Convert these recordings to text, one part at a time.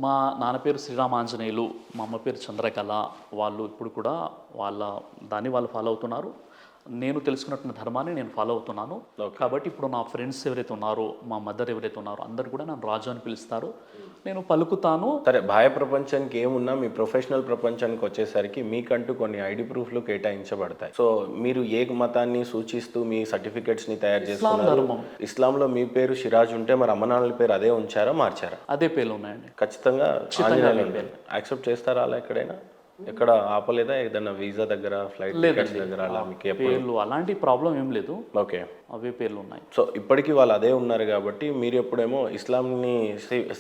మా నాన్న పేరు శ్రీరామాంజనేయులు, మా అమ్మ పేరు చంద్రకళ. వాళ్ళు ఇప్పుడు కూడా వాళ్ళు ఫాలో అవుతున్నారు. నేను తెలుసుకున్నటువంటి ధర్మాన్ని నేను ఫాలో అవుతున్నాను. కాబట్టి ఇప్పుడు నా ఫ్రెండ్స్ ఎవరైతే ఉన్నారో, మా మదర్ ఎవరైతే ఉన్నారో అందరు కూడా నన్ను రాజు అని పిలుస్తారు. నేను పలుకుతాను. సరే, బాహ్య ప్రపంచానికి ఏమున్నా మీ ప్రొఫెషనల్ ప్రపంచానికి వచ్చేసరికి మీకంటూ కొన్ని ఐడి ప్రూఫ్లు కేటాయించబడతాయి. సో మీరు ఏ మతాన్ని సూచిస్తూ మీ సర్టిఫికెట్స్ని తయారు చేస్తున్నారు? ఇస్లాంలో మీ పేరు సిరాజ్ ఉంటే మరి అమ్మనాన్నల పేరు అదే ఉంచారా, మార్చారా? అదే పేర్లు ఉన్నాయండి. ఖచ్చితంగా యాక్సెప్ట్ చేస్తారా? అలా ఎక్కడైనా ఎక్కడ ఆపలేదా? ఏదైనా వీసా దగ్గర, ఫ్లైట్ టికెట్స్ దగ్గర అలా మీకు పేర్లు అలాంటి ప్రాబ్లం ఏం లేదు. ఓకే, అవే పేర్లు ఉన్నాయి. సో ఇప్పటికీ వాళ్ళు అదే ఉన్నారు కాబట్టి మీరు ఎప్పుడేమో ఇస్లాంని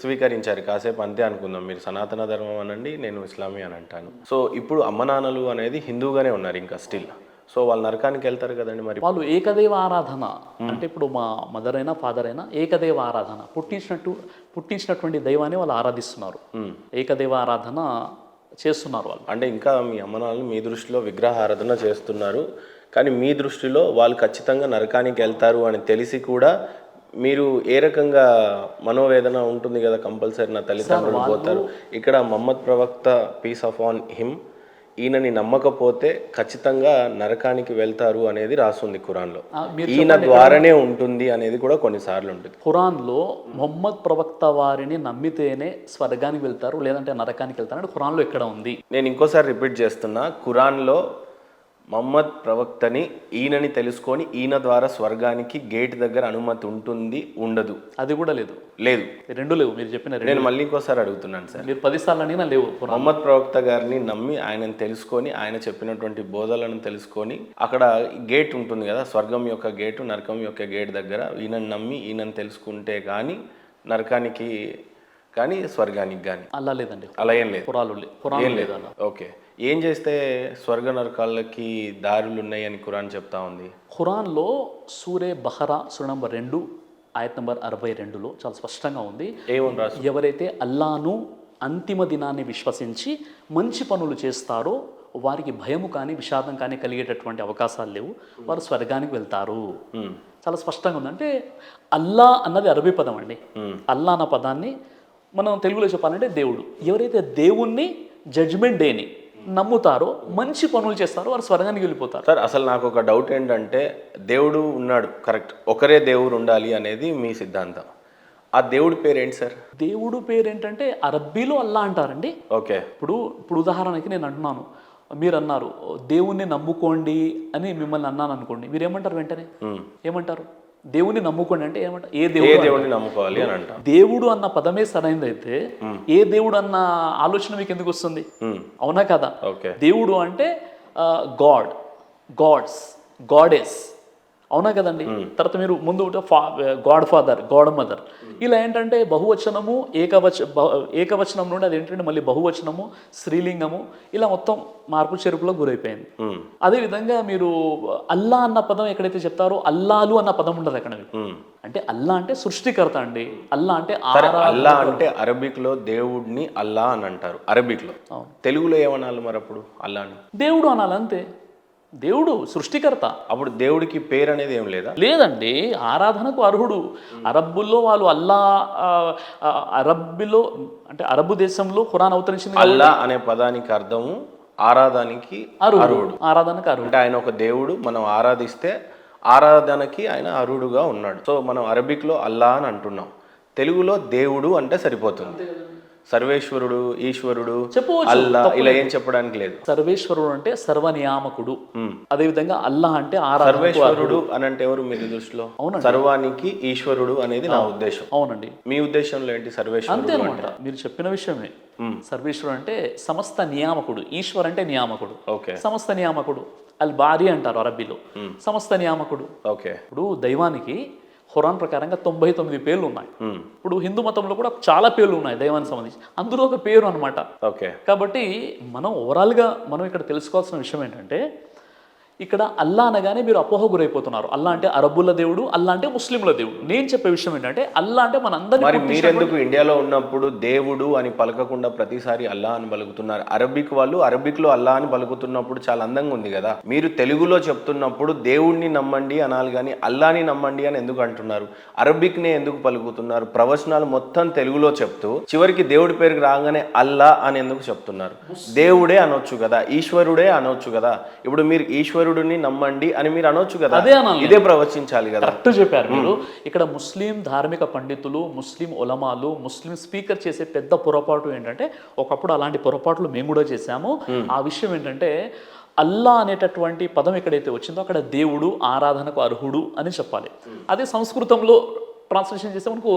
స్వీకరించారు. కాసేపు అంతే అనుకుందాం, మీరు సనాతన ధర్మం అనండి, నేను ఇస్లామీ అని అంటాను. సో ఇప్పుడు అమ్మ నాన్నలు అనేది హిందూగానే ఉన్నారు ఇంకా స్టిల్. సో వాళ్ళు నరకానికి వెళ్తారు కదండి. మరి వాళ్ళు ఏకదేవ ఆరాధన అంటే ఇప్పుడు మా మదర్ అయినా ఫాదర్ అయినా ఏకదేవ ఆరాధన, పుట్టించినటువంటి దైవాన్ని వాళ్ళు ఆరాధిస్తున్నారు. ఏకదేవ ఆరాధన చేస్తున్నారు వాళ్ళు. అంటే ఇంకా మీ అమ్మనాన్నలు మీ దృష్టిలో విగ్రహారాధన చేస్తున్నారు, కానీ మీ దృష్టిలో వాళ్ళు ఖచ్చితంగా నరకానికి వెళ్తారు అని తెలిసి కూడా మీరు ఏ రకంగా మనోవేదన ఉంటుంది కదా, కంపల్సరీ నా తల్లిదండ్రులు పోతారు. ఇక్కడ మహమ్మద్ ప్రవక్త పీస్ ఆఫ్ ఆన్ హిమ్, ఈయనని నమ్మకపోతే ఖచ్చితంగా నరకానికి వెళ్తారు అనేది రాస్తుంది ఖురాన్లో. ఈయన ద్వారానే ఉంటుంది అనేది కూడా కొన్నిసార్లు ఉంటుంది ఖురాన్లో. మొహమ్మద్ ప్రవక్త వారిని నమ్మితేనే స్వర్గానికి వెళ్తారు, లేదంటే నరకానికి వెళ్తారు అంటే ఖురాన్లో ఎక్కడ ఉంది? నేను ఇంకోసారి రిపీట్ చేస్తున్నా, ఖురాన్లో మహమ్మద్ ప్రవక్తని ఈయనని తెలుసుకొని ఈయన ద్వారా స్వర్గానికి గేట్ దగ్గర అనుమతి ఉంటుంది, ఉండదు? అది కూడా లేదు. రెండు లేవు. మీరు చెప్పిన నేను మళ్ళీ ఇంకోసారి అడుగుతున్నాను సార్, మీరు 10 సార్లు అడిగినా లేవు. మహమ్మద్ ప్రవక్త గారిని నమ్మి ఆయనను తెలుసుకొని ఆయన చెప్పినటువంటి బోధలను తెలుసుకొని అక్కడ గేట్ ఉంటుంది కదా, స్వర్గం యొక్క గేటు, నరకం యొక్క గేట్ దగ్గర ఈయనను నమ్మి ఈయనను తెలుసుకుంటే కానీ నరకానికి కానీ స్వర్గానికి కానీ అలా లేదండి. అలా ఏం లేదు. ఖురాన్ లేదు అలా. ఓకే, ఏం చేస్తే స్వర్గ నరకాలకి దారులు ఉన్నాయని ఖురాన్ చెప్తా ఉంది? ఖురాన్లో సూరే బహరా సూర నంబర్ 2 ఆయత్ నంబర్ 62లో చాలా స్పష్టంగా ఉంది. ఎవరైతే అల్లాను అంతిమ దినాన్ని విశ్వసించి మంచి పనులు చేస్తారో వారికి భయము కానీ విషాదం కానీ కలిగేటటువంటి అవకాశాలు లేవు, వారు స్వర్గానికి వెళ్తారు. చాలా స్పష్టంగా ఉంది. అంటే అల్లా అన్నది అరబీ పదం అండి. అల్లా అన్న పదాన్ని మనం తెలుగులో చెప్పాలంటే దేవుడు. ఎవరైతే దేవుణ్ణి జడ్జ్మెంట్ డేని నమ్ముతారో, మంచి పనులు చేస్తారో వారు స్వర్గానికి వెళ్ళిపోతారు. సార్, అసలు నాకు ఒక డౌట్ ఏంటంటే, దేవుడు ఉన్నాడు కరెక్ట్, ఒకరే దేవుడు ఉండాలి అనేది మీ సిద్ధాంతం. ఆ దేవుడి పేరు ఏంటి సార్? దేవుడు పేరు ఏంటంటే అరబ్బీలో అల్లా అంటారండి. ఓకే, ఇప్పుడు ఉదాహరణకి నేను అంటున్నాను, మీరు అన్నారు దేవుణ్ణి నమ్ముకోండి అని మిమ్మల్ని అన్నాను అనుకోండి, మీరు ఏమంటారు? వెంటనే ఏమంటారు? దేవుని నమ్ముకోండి అంటే ఏమంటారు? ఏ దేవుడిని నమ్ముకోవాలి అని అంటారు. దేవుడు అన్న పదమే సరైనదైతే ఏ దేవుడు అన్న ఆలోచన మీకు ఎందుకు వస్తుంది? అవునా కదా? దేవుడు అంటే గాడ్, గాడ్స్, గాడెస్, అవునా కదండి? తర్వాత మీరు ముందు గాడ్ ఫాదర్, గాడ్ మదర్, ఇలా ఏంటంటే బహువచనము ఏకవచనం నుండి అది ఏంటంటే మళ్ళీ బహువచనము, స్త్రీలింగము, ఇలా మొత్తం మార్పు చెరుపులో గురైపోయింది. అదేవిధంగా మీరు అల్లా అన్న పదం ఎక్కడైతే చెప్తారో అల్లాలు అన్న పదం ఉండదు అక్కడ. అంటే అల్లా అంటే సృష్టికర్త అండి. అల్లా అంటే అల్లా అంటే అరబిక్ లో దేవుడిని అల్లా అని అంటారు అరబిక్ లో. తెలుగులో ఏమనాలి మరి అప్పుడు? అల్లా అని దేవుడు అనాలి అంతే. దేవుడు సృష్టికర్త. అప్పుడు దేవుడికి పేరు అనేది ఏం లేదా? లేదండి, ఆరాధనకు అర్హుడు. అరబ్బుల్లో వాళ్ళు అల్లా, అరబ్బులో అంటే అరబ్బు దేశంలో ఖురాన్ అవతరించింది. అల్లా అనే పదానికి అర్థము ఆరాధనకి అర్హుడు. ఆరాధనకు అర్హుడు అంటే ఆయన ఒక దేవుడు, మనం ఆరాధిస్తే ఆరాధనకి ఆయన అర్హుడుగా ఉన్నాడు. సో మనం అరబిక్ లో అల్లా అని అంటున్నాం, తెలుగులో దేవుడు అంటే సరిపోతుంది. సర్వేశ్వరుడు, ఈశ్వరుడు, అల్లా ఇలా ఏం చెప్పడానికి లేదు. సర్వేశ్వరుడు అంటే సర్వనియామకుడు. అదేవిధంగా అల్లా అంటే సర్వేశ్వరుడు అని అంటే ఎవరు మీ దృష్టిలో? సర్వానికి ఈశ్వరుడు అనేది నా ఉద్దేశం. అవునండి. మీ ఉద్దేశంలో ఏంటి? సర్వేశ్వరుడు అంతే అనమాట. మీరు చెప్పిన విషయమే. సర్వేశ్వరుడు అంటే సమస్త నియామకుడు, ఈశ్వర్ అంటే నియామకుడు, సమస్త నియామకుడు. అల్ బారి అంటారు అరబ్బీలో, సమస్త నియామకుడు. ఓకే, ఇప్పుడు దైవానికి ఖురాన్ ప్రకారంగా 99 పేర్లు ఉన్నాయి. ఇప్పుడు హిందూ మతంలో కూడా చాలా పేర్లు ఉన్నాయి దైవానికి సంబంధించి, అందులో ఒక పేరు అనమాట. కాబట్టి మనం ఓవరాల్గా మనం ఇక్కడ తెలుసుకోవాల్సిన విషయం ఏంటంటే, ఇక్కడ అల్లా అనగానే మీరు అపోహ గురైపోతున్నారు. అల్లా అంటే అరబ్బుల దేవుడు, అల్లా అంటే ముస్లింల దేవుడు. నేను చెప్పే విషయం ఏంటంటే అల్లా అంటే మరి మనందరినీ మీరెందుకు ఇండియాలో ఉన్నప్పుడు దేవుడు అని పలకకుండా ప్రతిసారి అల్లా అని పలుకుతున్నారు? అరబిక్ వాళ్ళు అరబిక్లో అల్లా అని పలుకుతున్నప్పుడు చాలా అందంగా ఉంది కదా. మీరు తెలుగులో చెప్తున్నప్పుడు దేవుణ్ణి నమ్మండి అనాలి కానీ అల్లాని నమ్మండి అని ఎందుకు అంటున్నారు? అరబిక్నే ఎందుకు పలుకుతున్నారు? ప్రవచనాలు మొత్తం తెలుగులో చెప్తూ చివరికి దేవుడి పేరుకి రాగానే అల్లా అని ఎందుకు చెప్తున్నారు? దేవుడే అనొచ్చు కదా, ఈశ్వరుడే అనొచ్చు కదా. ఇప్పుడు మీరు ఈశ్వరుడిని నమ్మండి అని మీరు అనొచ్చు కదా, ఇదే ప్రవచించాలి కదా. కరెక్ట్ చెప్పారు మీరు. ఇక్కడ ముస్లిం ధార్మిక పండితులు, ముస్లిం ఉలమాలు, ముస్లిం స్పీకర్ చేసే పెద్ద పొరపాటు ఏంటంటే, ఒకప్పుడు అలాంటి పొరపాట్లు మేము కూడా చేశాము. ఆ విషయం ఏంటంటే అల్లా అనేటటువంటి పదం ఎక్కడైతే వచ్చిందో అక్కడ దేవుడు, ఆరాధనకు అర్హుడు అని చెప్పాలి. అదే సంస్కృతంలో ట్రాన్స్లేషన్ చేస్తే మనకు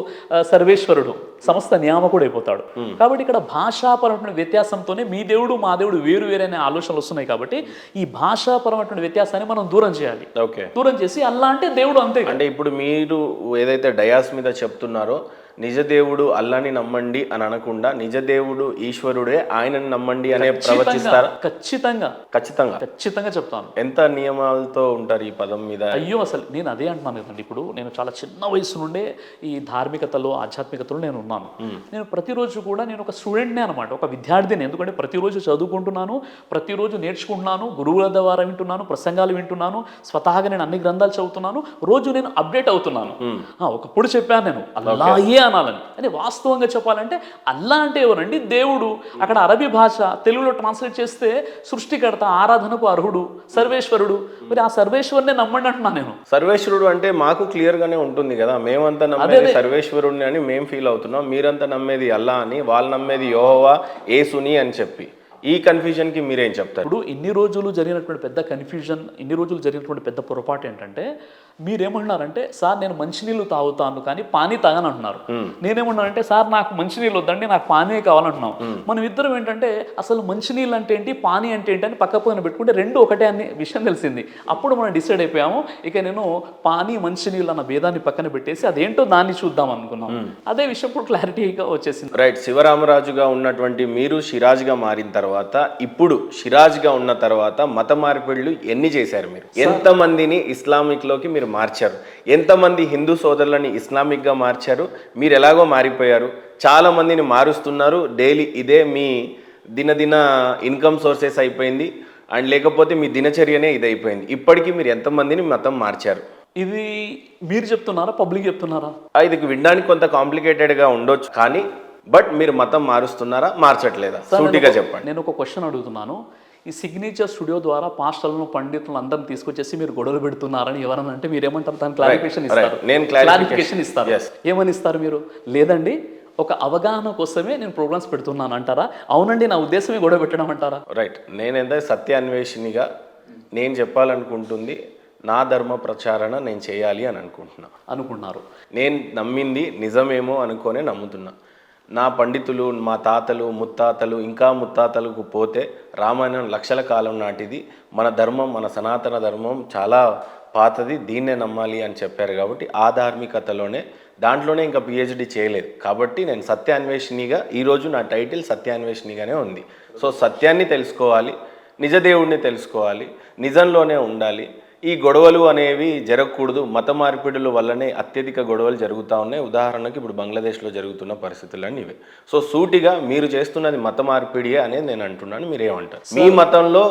సర్వేశ్వరుడు, సమస్త నియామకుడు అయిపోతాడు. కాబట్టి ఇక్కడ భాషాపరమైన వ్యత్యాసంతోనే మీ దేవుడు మా దేవుడు వేరు వేరే అనే ఆలోచనలు వస్తున్నాయి. కాబట్టి ఈ భాషాపరమైన వ్యత్యాసాన్ని మనం దూరం చేయాలి. ఓకే, దూరం చేసి అల్లా అంటే దేవుడు అంతే. అంటే ఇప్పుడు మీరు ఏదైతే డయాస్ మీద చెప్తున్నారో నిజ దేవుడు అల్లాని నమ్మండి అని అనకుండా నిజ దేవుడు ఈశ్వరుడే ఆయనని నమ్మండి అనే ప్రవచిస్తారా? ఖచ్చితంగా ఖచ్చితంగా ఖచ్చితంగా చెప్తాను. ఎంత నియమాలతో ఉంటారు ఈ పదం మీద? అయ్యో అసలు నేను అదే అంటున్నాను కదండి. ఇప్పుడు నేను చాలా చిన్న వయసు నుండే ఈ ధార్మికతలో, ఆధ్యాత్మికతలో నేను ఉన్నాను. నేను ప్రతిరోజు కూడా నేను ఒక స్టూడెంట్నే అనమాట, ఒక విద్యార్థిని. ఎందుకంటే ప్రతిరోజు చదువుకుంటున్నాను, ప్రతిరోజు నేర్చుకుంటున్నాను, గురువుల ద్వారా వింటున్నాను, ప్రసంగాలు వింటున్నాను, స్వతహాగా నేను అన్ని గ్రంథాలు చదువుతున్నాను, రోజు నేను అప్డేట్ అవుతున్నాను. ఒకప్పుడు చెప్పాను నేను అల్లాయే అనాలని. అని వాస్తవంగా చెప్పాలంటే అల్లా అంటే ఎవరండి? దేవుడు. అక్కడ అరబీ భాష తెలుగులో ట్రాన్స్లేట్ చేస్తే సృష్టికర్త, ఆరాధనకు అర్హుడు, సర్వేశ్వరుడు. మరి ఆ సర్వేశ్వరునే నమ్మండి అంటున్నా నేను. సర్వేశ్వరుడు అంటే మాకు క్లియర్ గానే ఉంటుంది కదా. మేమంతా నమ్మేది సర్వేశ్వరుడిని అని మేము ఫీల్ అవుతున్నాం, మీరంతా నమ్మేది అల్లా అని, వాళ్ళు నమ్మేది యెహోవా, యేసుని అని చెప్పి. ఈ కన్ఫ్యూజన్ కి మీరేం చెప్తారు? ఇప్పుడు ఇన్ని రోజులు జరిగినటువంటి పెద్ద కన్ఫ్యూజన్, ఇన్ని రోజులు జరిగినటువంటి పెద్ద పొరపాటు ఏంటంటే, మీరేమంటున్నారంటే సార్ నేను మంచినీళ్ళు తాగుతాను కానీ పానీ తాగని అంటున్నారు. నేనేమన్నానంటే సార్ నాకు మంచినీళ్ళు వద్దండి, నాకు పానీ కావాలంటున్నాం. మనం ఇద్దరం ఏంటంటే అసలు మంచినీళ్ళు అంటే ఏంటి, పానీ అంటే ఏంటి అని పక్క పైన పెట్టుకుంటే రెండు ఒకటే అనే విషయం తెలిసింది. అప్పుడు మనం డిసైడ్ అయిపోయాము, ఇక నేను పానీ మంచినీళ్ళు అన్న భేదాన్ని పక్కన పెట్టేసి అదేంటో దాన్ని చూద్దాం అనుకున్నాం. అదే విషయం ఇప్పుడు క్లారిటీగా వచ్చేసింది. రైట్. శివరామరాజుగా ఉన్నటువంటి మీరు సిరాజ్గా మారిన తర్వాత, ఇప్పుడు సిరాజ్గా ఉన్న తర్వాత మత మార్పిడులు ఎన్ని చేశారు మీరు? ఎంతమందిని ఇస్లామిక్ లోకి మీరు మార్చారు? ఎంతమంది హిందూ సోదరులని ఇస్లామిక్ గా మార్చారు? మీరు ఎలాగో మారిపోయారు, చాలా మందిని మారుస్తున్నారు. డైలీ ఇదే మీ దినదిన ఇన్కమ్ సోర్సెస్ అయిపోయింది. అండ్ లేకపోతే మీ దినచర్యనే ఇది అయిపోయింది. ఇప్పటికీ మీరు ఎంతమందిని మతం మార్చారు? ఇది మీరు చెప్తున్నారా, పబ్లిక్ చెప్తున్నారా? ఇది వినడానికి కొంత కాంప్లికేటెడ్గా ఉండొచ్చు, కానీ బట్ మీరు మతం మారుస్తున్నారా, మార్చట్లేదా? సూటిగా చెప్పండి. నేను ఒక క్వశ్చన్ అడుగుతున్నాను. ఈ సిగ్నేచర్ స్టూడియో ద్వారా పాస్టర్లను, పండితులను అందరిని తీసుకొచ్చేసి మీరు గొడవలు పెడుతున్నారని ఎవరన్నా అంటే మీరు ఏమంటారు? దాని క్లారిఫికేషన్ ఇస్తారు. నేను క్లారిఫికేషన్ ఇస్తారు. ఏమని ఇస్తారు మీరు? లేదండి ఒక అవగాహన కోసమే నేను ప్రోగ్రామ్స్ పెడుతున్నాను అంటారా? అవునండి నా ఉద్దేశమే గొడవ పెట్టడం అంటారా? రైట్. నేనేంటే సత్యాన్వేషినిగా నేను చెప్పాలనుకుంటుంది నా ధర్మ ప్రచారణ నేను చేయాలి అని అనుకుంటున్నారు. నేను నమ్మింది నిజమేమో అనుకోనే నమ్ముతున్నా. నా పండితులు, మా తాతలు, ముత్తాతలు, ఇంకా ముత్తాతలకు పోతే రామాయణం లక్షల కాలం నాటిది. మన ధర్మం, మన సనాతన ధర్మం చాలా పాతది, దీన్నే నమ్మాలి అని చెప్పారు. కాబట్టి ఆ ధార్మికతలోనే, దాంట్లోనే ఇంకా పిహెచ్డి చేయలేదు. కాబట్టి నేను సత్యాన్వేషినిగా, ఈరోజు నా టైటిల్ సత్యాన్వేషినిగానే ఉంది. సో సత్యాన్ని తెలుసుకోవాలి, నిజదేవుడిని తెలుసుకోవాలి, నిజంలోనే ఉండాలి. ఈ గొడవలు అనేవి జరగకూడదు. మత మార్పిడుల వల్లనే అత్యధిక గొడవలు జరుగుతూ ఉన్నాయి. ఉదాహరణకి ఇప్పుడు బంగ్లాదేశ్లో జరుగుతున్న పరిస్థితులన్నీ ఇవే. సో సూటిగా మీరు చేస్తున్నది మత మార్పిడియే అనేది నేను అంటున్నాను. మీరేమంటారు? మీ మతంలో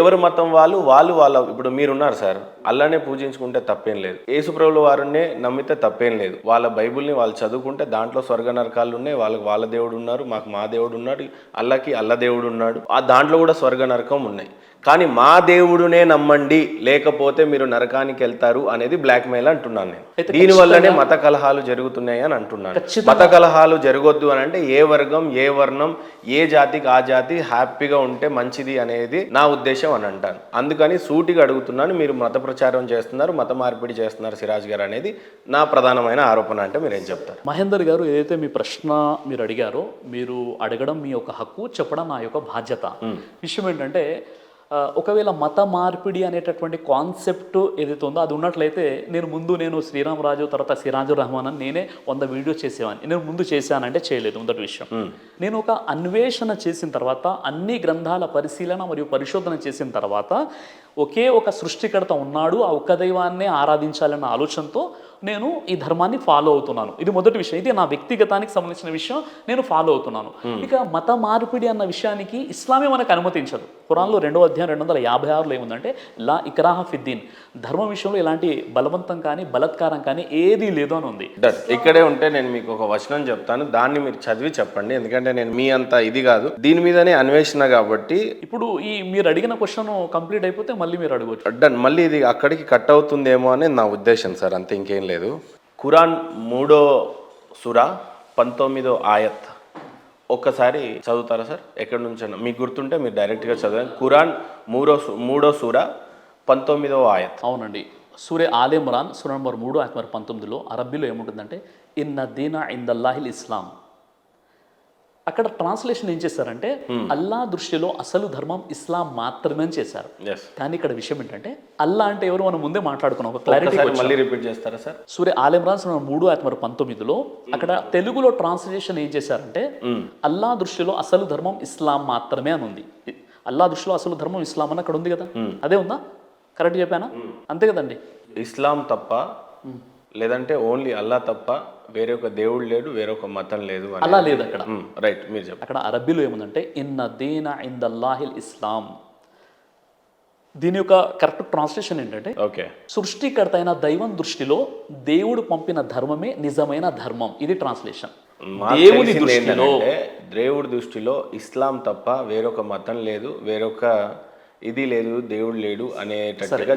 ఎవరి మతం వాళ్ళ ఇప్పుడు మీరున్నారు సార్, అల్లానే పూజించుకుంటే తప్పేం లేదు, యేసుప్రభుల వారినే నమ్మితే తప్పేం లేదు. వాళ్ళ బైబుల్ని వాళ్ళు చదువుకుంటే దాంట్లో స్వర్గ నరకాలు ఉన్నాయి. వాళ్ళ దేవుడు ఉన్నారు, మాకు మా దేవుడు ఉన్నాడు, అల్లకి అల్ల దేవుడు ఉన్నాడు. ఆ దాంట్లో కూడా స్వర్గ నరకం ఉన్నాయి. కానీ మా దేవుడునే నమ్మండి, లేకపోతే మీరు నరకానికి వెళ్తారు అనేది బ్లాక్ మెయిల్ అంటున్నాను నేను. దీనివల్లనే మత కలహాలు జరుగుతున్నాయి అని అంటున్నాను. మత కలహాలు జరగొద్దు అని అంటే ఏ వర్గం, ఏ వర్ణం, ఏ జాతికి ఆ జాతి హ్యాపీగా ఉంటే మంచిది అనేది నా ఉద్దేశం అని అంటాను. అందుకని సూటిగా అడుగుతున్నాను, మీరు మత ప్రచారం చేస్తున్నారు, మత మార్పిడి చేస్తున్నారు సిరాజ్ గారు అనేది నా ప్రధానమైన ఆరోపణ. అంటే మీరు ఏం చెప్తారు? మహేందర్ గారు, ఏదైతే మీ ప్రశ్న మీరు అడిగారో, మీరు అడగడం మీ యొక్క హక్కు, చెప్పడం నా యొక్క బాధ్యత. విషయం ఏంటంటే ఒకవేళ మత మార్పిడి అనేటటువంటి కాన్సెప్ట్ ఏదైతే ఉందో అది ఉన్నట్లయితే నేను శ్రీరామరాజు తర్వాత సిరాజు రహమాన్ అని నేనే 100 వీడియోస్ చేసేవాడిని. నేను ముందు చేశానంటే చేయలేదు, మొదటి విషయం. నేను ఒక అన్వేషణ చేసిన తర్వాత, అన్ని గ్రంథాల పరిశీలన మరియు పరిశోధన చేసిన తర్వాత ఒకే ఒక సృష్టికర్త ఉన్నాడు, ఆ ఒక్క దైవాన్నే ఆరాధించాలన్న ఆలోచనతో నేను ఈ ధర్మాన్ని ఫాలో అవుతున్నాను. ఇది మొదటి విషయం. ఇది నా వ్యక్తిగతానికి సంబంధించిన విషయం, నేను ఫాలో అవుతున్నాను. ఇక మత మార్పిడి అన్న విషయానికి ఇస్లామే మనకు అనుమతించదు. ఖురాన్లో 2వ అధ్యాయం 256లో ఏముందంటే లా ఇక్రాహ ఫిద్దీన్, ధర్మం విషయంలో ఎలాంటి బలవంతం కానీ బలత్కారం కానీ ఏదీ లేదు అని ఉంది. ఇక్కడే ఉంటే నేను మీకు ఒక వచనం చెప్తాను, దాన్ని మీరు చదివి చెప్పండి, ఎందుకంటే నేను మీ అంత ఇది కాదు, దీని మీదనే అన్వేషణ కాబట్టి. ఇప్పుడు మీరు అడిగిన క్వశ్చన్ కంప్లీట్ అయిపోతే మళ్ళీ మీరు అడగవచ్చు. డన్. మళ్ళీ ఇది అక్కడికి కట్ అవుతుందేమో అని నా ఉద్దేశం సార్, అంతే, ఇంకేం లేదు. ఖురాన్ 3వ సూరా 19వ ఆయత్ ఒక్కసారి చదువుతారా సార్? ఎక్కడి నుంచైనా మీకు గుర్తుంటే మీరు డైరెక్ట్గా చదవండి. ఖురాన్ 3వ సూరా 19వ ఆయత్. అవునండి, సూరే ఆల్ ఇమ్రాన్ సూరా నంబర్ 3 ఆయత్ నంబర్ 19లో అరబ్బీలో ఏముంటుందంటే ఇన్న దీన ఇందల్లాహిల్ ఇస్లాం. అక్కడ ట్రాన్స్లేషన్ ఏం చేశారంటే అల్లా దృష్టిలో అసలు ధర్మం ఇస్లాం మాత్రమే అని చేశారు. కానీ ఇక్కడ విషయం ఏంటంటే అల్లా అంటే ఎవరు మనం ముందే మాట్లాడుకున్నాం, ఒక క్లారిటీ. మళ్ళీ రిపీట్ చేస్తారా సార్? సూరే ఆల్ ఇమ్రాన్ సూరా 3 ఆయత్ నంబర్ 19లో అక్కడ తెలుగులో ట్రాన్స్లేషన్ ఏం చేశారంటే అల్లా దృష్టిలో అసలు ధర్మం ఇస్లాం మాత్రమే అని ఉంది. అల్లా దృష్టిలో అసలు ధర్మం ఇస్లాం అని అక్కడ ఉంది కదా, అదే ఉందా? కరెక్ట్ చెప్పానా? అంతే కదండి. ఇస్లాం తప్ప, లేదంటే ఓన్లీ అల్లా తప్ప వేరొక దేవుడు లేడు, వేరొక మతం లేదు, అలా లేదు అక్కడ. రైట్, మీరు చెప్పండి. అక్కడ అరబ్బీలో ఏముందంటే ఇన్న దీన ఇందల్లాహిల్ ఇస్లాం. దీని యొక్క కరెక్ట్ ట్రాన్స్లేషన్ ఏంటంటే సృష్టికర్త అయిన దైవం దృష్టిలో దేవుడు పంపిన ధర్మమే నిజమైన ధర్మం. ఇది ట్రాన్స్లేషన్. దేవుడి దృష్టిలో ఇస్లాం తప్ప వేరొక మతం లేదు, వేరొక ఇది లేదు, దేవుడు లేడు అనేటట్టుగా.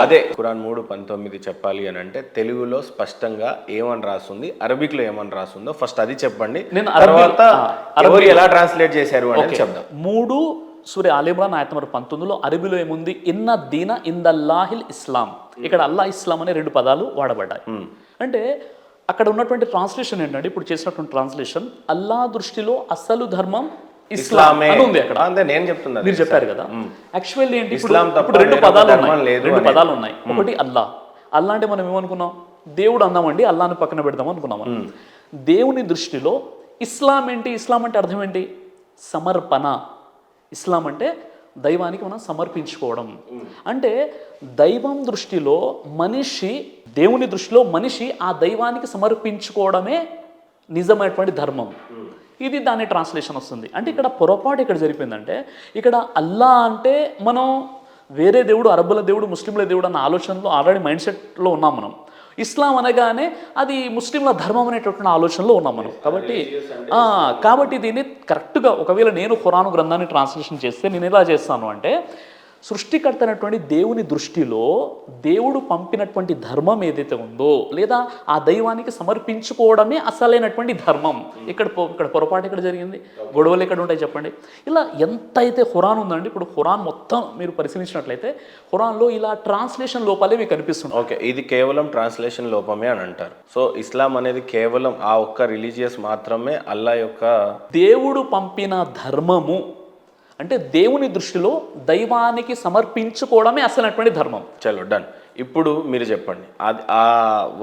అదే ఖురాన్ 3:19 చెప్పాలి అని అంటే తెలుగులో స్పష్టంగా ఏమని రాస్తుంది, అరబిక్ లో ఏమని రాస్తుందో ఫస్ట్ అది చెప్పండి, తర్వాత ఎవరు ఎలా ట్రాన్స్లేట్ చేశారు అనేది చెప్దాం. 3 సూరే ఆల్ ఇమ్రాన్ ఆయత్ నంబర్ 19లో అరబీలో ఏముంది? ఇన్న దీన ఇందల్లాహిల్ ఇస్లాం. ఇక్కడ అల్లా ఇస్లాం అనే 2 పదాలు వాడబడ్డాయి. అంటే అక్కడ ఉన్నటువంటి ట్రాన్స్లేషన్ ఏంటంటే ఇప్పుడు చేసినటువంటి ట్రాన్స్లేషన్ అల్లా దృష్టిలో అసలు ధర్మం ఇస్లామే ఉంది అక్కడ. నేను చెప్తున్నా, మీరు చెప్పారు కదా. యాక్చువల్లీ ఏంటి, ఇప్పుడు 2 పదాలు ఉన్నాయి. ఒకటి అల్లా. అల్లా అంటే మనం ఏమనుకున్నాం? దేవుడు అన్నామండి, అల్లాని పక్కన పెడదాం అనుకున్నాం. దేవుని దృష్టిలో ఇస్లాం ఏంటి? ఇస్లాం అంటే అర్థం ఏంటి? సమర్పణ. ఇస్లాం అంటే దైవానికి మనం సమర్పించుకోవడం. అంటే దైవం దృష్టిలో మనిషి, దేవుని దృష్టిలో మనిషి ఆ దైవానికి సమర్పించుకోవడమే నిజమైనటువంటి ధర్మం. ఇది దాని ట్రాన్స్లేషన్ వస్తుంది. అంటే ఇక్కడ పొరపాటు ఇక్కడ జరిపోయిందంటే, ఇక్కడ అల్లా అంటే మనం వేరే దేవుడు, అరబ్బుల దేవుడు, ముస్లింల దేవుడు అన్న ఆలోచనలో ఆల్రెడీ మైండ్ సెట్లో ఉన్నాం మనం. ఇస్లాం అనగానే అది ముస్లింల ధర్మం అనేటటువంటి ఆలోచనలో ఉన్నాం మనం. కాబట్టి దీన్ని కరెక్ట్గా ఒకవేళ నేను ఖురాను గ్రంథాన్ని ట్రాన్స్లేషన్ చేస్తే నేను ఎలా చేస్తాను అంటే, సృష్టికర్త అయినటువంటి దేవుని దృష్టిలో దేవుడు పంపినటువంటి ధర్మం ఏదైతే ఉందో, లేదా ఆ దైవానికి సమర్పించుకోవడమే అసలైనటువంటి ధర్మం. ఇక్కడ పొరపాటు ఇక్కడ జరిగింది, గొడవలు ఎక్కడ ఉంటాయి చెప్పండి. ఇలా ఎంత అయితే ఖురాన్ ఉందండి, ఇప్పుడు ఖురాన్ మొత్తం మీరు పరిశీలించినట్లయితే ఖురాన్లో ఇలా ట్రాన్స్లేషన్ లోపాలే మీకు కనిపిస్తుంది. ఓకే, ఇది కేవలం ట్రాన్స్లేషన్ లోపమే అని అంటారు. సో ఇస్లాం అనేది కేవలం ఆ ఒక్క రిలీజియస్ మాత్రమే అల్లా యొక్క దేవుడు పంపిన ధర్మము. అంటే దేవుని దృష్టిలో దైవానికి సమర్పించుకోవడమే అసలైనటువంటి ధర్మం. చలో డన్. ఇప్పుడు మీరు చెప్పండి, అది ఆ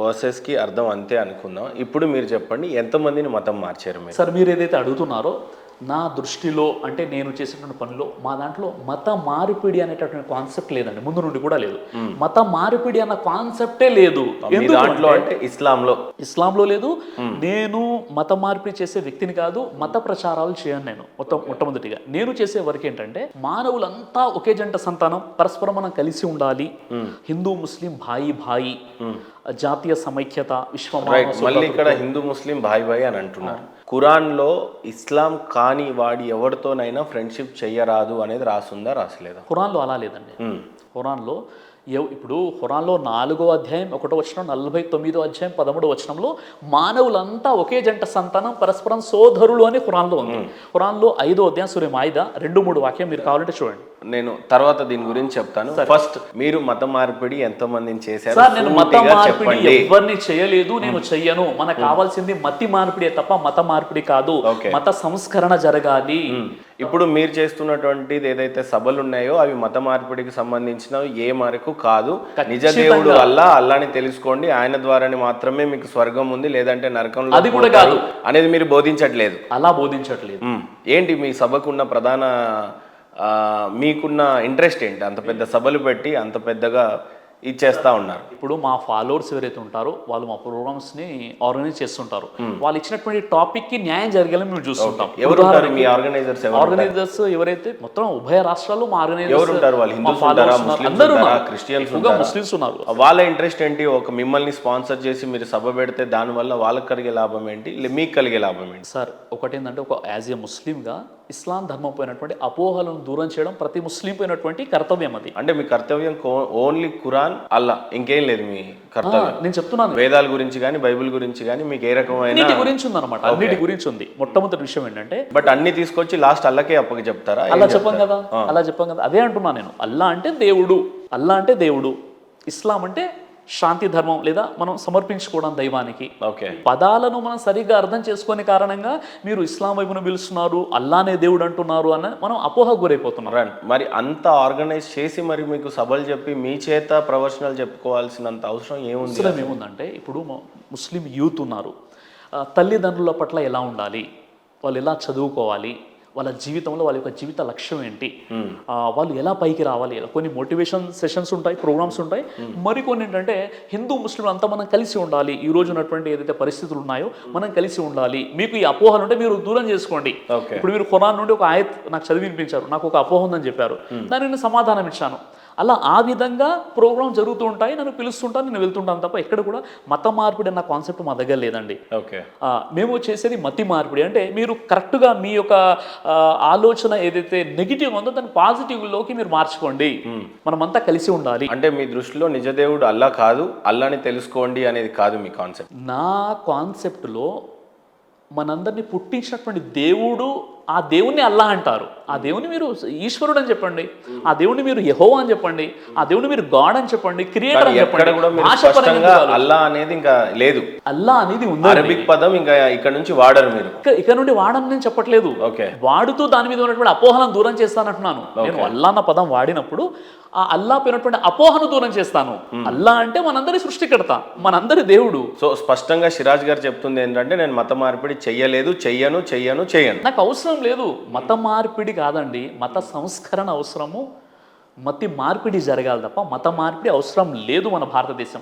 వర్సెస్కి అర్థం అంతే అనుకుందాం. ఇప్పుడు మీరు చెప్పండి, ఎంతమందిని మతం మార్చారు మీరు? సార్ మీరు ఏదైతే అడుగుతున్నారో, నా దృష్టిలో అంటే నేను చేసినటువంటి పనిలో మా దాంట్లో మత మార్పిడి అనేటటువంటి కాన్సెప్ట్ లేదండి, ముందు నుండి కూడా లేదు. మత మార్పిడి అన్న కాన్సెప్టే లేదు. దాంట్లో అంటే ఇస్లాంలో లేదు. నేను మత మార్పిడి చేసే వ్యక్తిని కాదు, మత ప్రచారాలు చేయను నేను. మొట్టమొదటిగా నేను చేసే వర్క్ ఏంటంటే, మానవులంతా ఒకే జంట సంతానం, పరస్పరం మనం కలిసి ఉండాలి, హిందూ ముస్లిం భాయి, జాతీయ సమైక్యత, మళ్ళీ ఇక్కడ హిందూ ముస్లిం భాయి అని అంటున్నారు. ఖురాన్లో ఇస్లాం కాని వాడి ఎవరితోనైనా ఫ్రెండ్షిప్ చెయ్యరాదు అనేది రాసుందా, రాసలేదా? ఖురాన్లో అలా లేదండి. ఖురాన్లో ఇప్పుడు ఖురాన్లో 4వ అధ్యాయం 1వ వచనం, 49వ అధ్యాయం 13వ వచనంలో మానవులంతా ఒకే జంట సంతానం, పరస్పరం సోదరులు అని ఖురాన్లో ఉంది. ఖురాన్లో 5వ అధ్యాయం సూరే మాయిదా 2-3 వాక్యం మీరు కావాలంటే చూడండి. నేను తర్వాత దీని గురించి చెప్తాను. ఫస్ట్ మీరు మత మార్పిడి ఎంతమందిని చేశారు? సార్ నేను మత మార్పిడి ఎవరిని చేయలేదు, నేను చెయ్యను. మనకు కావాల్సింది మతి మార్పిడి తప్ప మత మార్పిడి కాదు. మత సంస్కరణ జరగాలి. ఇప్పుడు మీరు చేస్తున్నటువంటిది ఏదైతే సభలు ఉన్నాయో అవి మత మార్పిడికి సంబంధించినవి ఏ మేరకు కాదు. నిజ దేవుడు అల్లాని తెలుసుకోండి, ఆయన ద్వారానే మాత్రమే మీకు స్వర్గం ఉంది, లేదంటే నరకంలో అది కూడా కాదు అనేది మీరు బోధించట్లేదు. అలా బోధించట్లేదు. ఏంటి మీ సభకున్న ప్రధాన మీకున్న ఇంట్రెస్ట్ ఏంటి? అంత పెద్ద సభలు పెట్టి అంత పెద్దగా ఇచ్చేస్తా ఉన్నారు. ఇప్పుడు మా ఫాలోవర్స్ ఎవరైతే ఉంటారో వాళ్ళు మా ప్రోగ్రామ్స్ ని ఆర్గనైజ్ చేస్తుంటారు. వాళ్ళు ఇచ్చినటువంటి టాపిక్ కి న్యాయం జరగాలని మేము చూస్తుంటాం. ఎవరు మీ ఆర్గనైజర్స్? ఆర్గనైజర్స్ ఎవరైతే మొత్తం ఉభయ రాష్ట్రాల్లో మా ఆర్గనైజర్స్ ఎవరు ఉంటారు? వాళ్ళు హిందూస్ ఉంటారా, క్రిస్టియన్స్ ఉంటారా, ముస్లిమ్స్ ఉన్నారు. వాళ్ళ ఇంట్రెస్ట్ ఏంటి? ఒక మిమ్మల్ని స్పాన్సర్ చేసి మీరు సభ పెడితే దానివల్ల వాళ్ళకి కలిగే లాభం ఏంటి, మీకు కలిగే లాభం ఏంటి? సార్ ఒకటేంటంటే ఒక యాజ్ ఏ ముస్లింగా ఇస్లాం ధర్మం పోయినటువంటి అపోహలను దూరం చేయడం ప్రతి ముస్లిం పోయినటువంటి కర్తవ్యం. అది అంటే మీ కర్తవ్యం ఓన్లీ ఖురాన్, అల్లా, ఇంకేం లేదు మీ కర్తవ్యం? నేను చెప్తున్నాను, వేదాల గురించి కానీ బైబిల్ గురించి కానీ మీకు ఏ రకమైన అన్నిటి గురించి ఉందన్నమాట. అన్నిటి గురించి ఉంది. మొట్టమొదటి విషయం ఏంటంటే బట్ అన్ని తీసుకొచ్చి లాస్ట్ అల్లకే అప్పకి చెప్తారా? అలా చెప్పాం కదా, అలా చెప్పాం కదా. అదే అంటున్నా నేను. అల్లా అంటే దేవుడు, అల్లా అంటే దేవుడు. ఇస్లాం అంటే శాంతి ధర్మం, లేదా మనం సమర్పించుకోవడం దైవానికి. ఓకే, పదాలను మనం సరిగ్గా అర్థం చేసుకునే కారణంగా మీరు ఇస్లాం వైపును పిలుస్తున్నారు, అల్లానే దేవుడు అంటున్నారు అన్న మనం అపోహకు గురైపోతున్నారు. మరి అంత ఆర్గనైజ్ చేసి మరి మీకు సభలు చెప్పి మీ చేత ప్రవచనాలు చెప్పుకోవాల్సినంత అవసరం ఏముంది? ఏముందంటే ఇప్పుడు ముస్లిం యూత్ ఉన్నారు, తల్లిదండ్రుల పట్ల ఎలా ఉండాలి, వాళ్ళు ఎలా చదువుకోవాలి, వాళ్ళ జీవితంలో వాళ్ళ యొక్క జీవిత లక్ష్యం ఏంటి, వాళ్ళు ఎలా పైకి రావాలి, కొన్ని మోటివేషన్ సెషన్స్ ఉంటాయి, ప్రోగ్రామ్స్ ఉంటాయి. మరికొన్ని ఏంటంటే హిందూ ముస్లింలు అంతా మనం కలిసి ఉండాలి, ఈ రోజు ఉన్నటువంటి ఏదైతే పరిస్థితులు ఉన్నాయో మనం కలిసి ఉండాలి, మీకు ఈ అపోహలు ఉంటే మీరు దూరం చేసుకోండి. ఇప్పుడు మీరు ఖురాన్ నుండి ఒక ఆయత్ నాకు చదివి వినిపించారు, నాకు ఒక అపోహ ఉందని చెప్పారు, దానికి నేను సమాధానం ఇచ్చాను. అలా ఆ విధంగా ప్రోగ్రామ్ జరుగుతూ ఉంటాయి, నన్ను పిలుస్తుంటాను, నేను వెళ్తుంటాను తప్ప ఎక్కడ కూడా మత మార్పిడి అన్న కాన్సెప్ట్ మా దగ్గర లేదండి. ఓకే, మేము చేసేది మతి మార్పిడి. అంటే మీరు కరెక్ట్గా మీ యొక్క ఆలోచన ఏదైతే నెగిటివ్ ఉందో దాన్ని పాజిటివ్లోకి మీరు మార్చుకోండి, మనమంతా కలిసి ఉండాలి. అంటే మీ దృష్టిలో నిజదేవుడు అల్లా కాదు, అల్లాని తెలుసుకోండి అనేది కాదు మీ కాన్సెప్ట్? నా కాన్సెప్ట్లో మనందరినీ పుట్టించినటువంటి దేవుడు, ఆ దేవుణ్ణి అల్లా అంటారు. ఆ దేవుని మీరు ఈశ్వరుడు అని చెప్పండి, ఆ దేవుని మీరు యెహోవా అని చెప్పండి, ఆ దేవుని మీరు గాడ్ అని చెప్పండి, క్రియేటర్ అని చెప్పండి. అల్లా అనేది ఇంకా లేదు, అల్లా అనేది ఉంది. అరబిక్ పదం ఇంకా ఇక్కడ నుంచి వాడరు మీరు. ఇక్కడ నుండి వాడని నేను చెప్పట్లేదు. వాడుతూ దాని మీద ఉన్నటువంటి అపోహలను దూరం చేస్తానంటున్నాను. నేను అల్లా అన్న పదం వాడినప్పుడు ఆ అల్లా పోయినటువంటి అపోహను దూరం చేస్తాను. అల్లా అంటే మనందరి సృష్టికర్త, మనందరి దేవుడు. సో స్పష్టంగా సిరాజ్ గారు చెప్తుంది ఏంటంటే నేను మత మార్పిడి చెయ్యలేదు, చెయ్యను. నాకు అవసరం లేదు. మత మార్పిడి కాదండి, మత సంస్కరణ అవసరము, మతి మార్పిడి జరగాలి తప్ప మత మార్పిడి అవసరం లేదు మన భారతదేశంలో.